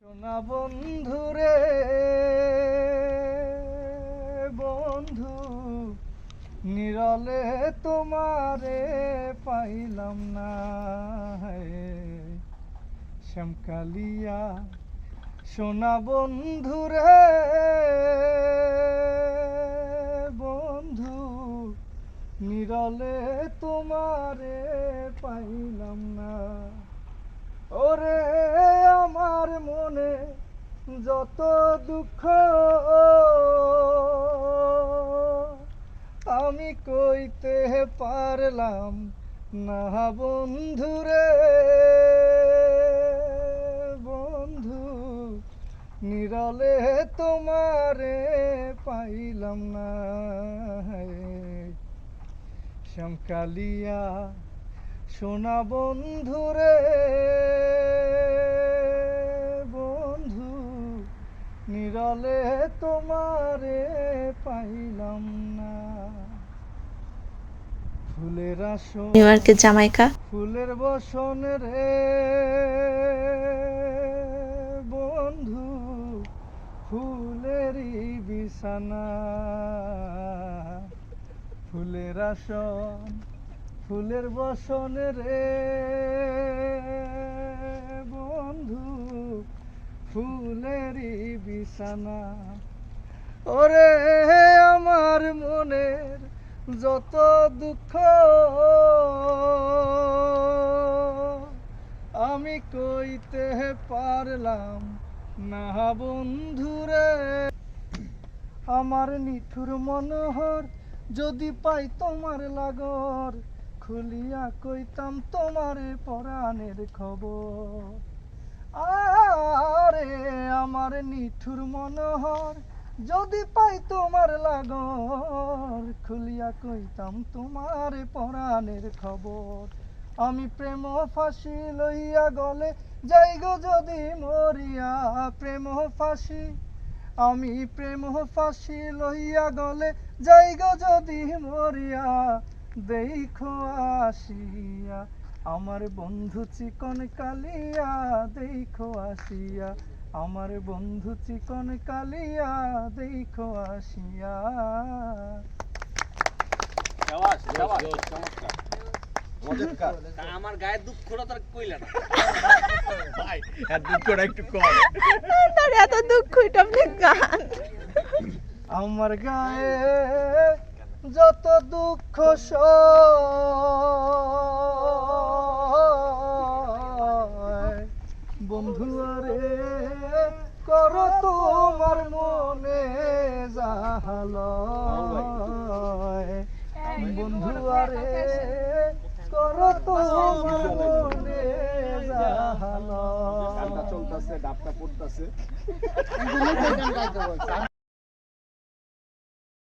সোনা বন্ধু রে বন্ধু, নিরলে তোমারে পাইলাম না। শ্যামকালিয়া সোনা বন্ধু রে বন্ধু, নিরলে তোমারে পাইলাম না। ওরে আমার মনে যত দুঃখ আমি কইতে পারলাম না বন্ধুরে বন্ধু, নিরলে তোমারে পাইলাম না। শ্যামকালিয়া সোনা বন্ধুরে বন্ধু, নিরলে তোমারে পাইলাম না। ফুলের আসন নিউ ইয়র্কের জামাইকা, ফুলের বসন রে বন্ধু, ফুলেরই বিছানা। ফুলের আসন ফুলের বসন রে বন্ধু, ফুলেরই বিছানা। ওরে আমার মনের যত দুঃখ আমি কইতে পারলাম না বন্ধুরে। আমার নিঠুর মনোহর যদি পাই তোমার লাগর, খুলিয়া কইতাম তোমারে পরাণের খবর। আরে আমার নিঠুর মনোহর যদি পাই তোমার লাগর, খুলিয়া কইতাম তোমারে পরাণের খবর। আমি প্রেম ফাঁসি লইয়া গলে যাই গো যদি মরিয়া, প্রেম ফাঁসি আমি প্রেম ফাঁসি লইয়া গলে যাই গো যদি মরিয়া। দেখো আসিয়া আমার বন্ধু চিকন কালিয়া, দেখো আসিয়া আমার বন্ধু চিকন কালিয়া, দেখো আসিয়া। আমার গায়ের দুঃখটা তার কইলা না ভাই, আর দুঃখটা একটু কম। তোর এত দুঃখ এটা আপনি গান। আমার গায়ে যত দুঃখ সয় বন্ধু আরে করো তোমার মনে জাহালয়। বন্ধু আরে করো তোমার মনে জাহালয়। গানটা চলতেছে, ডাবটা পড়তেছে।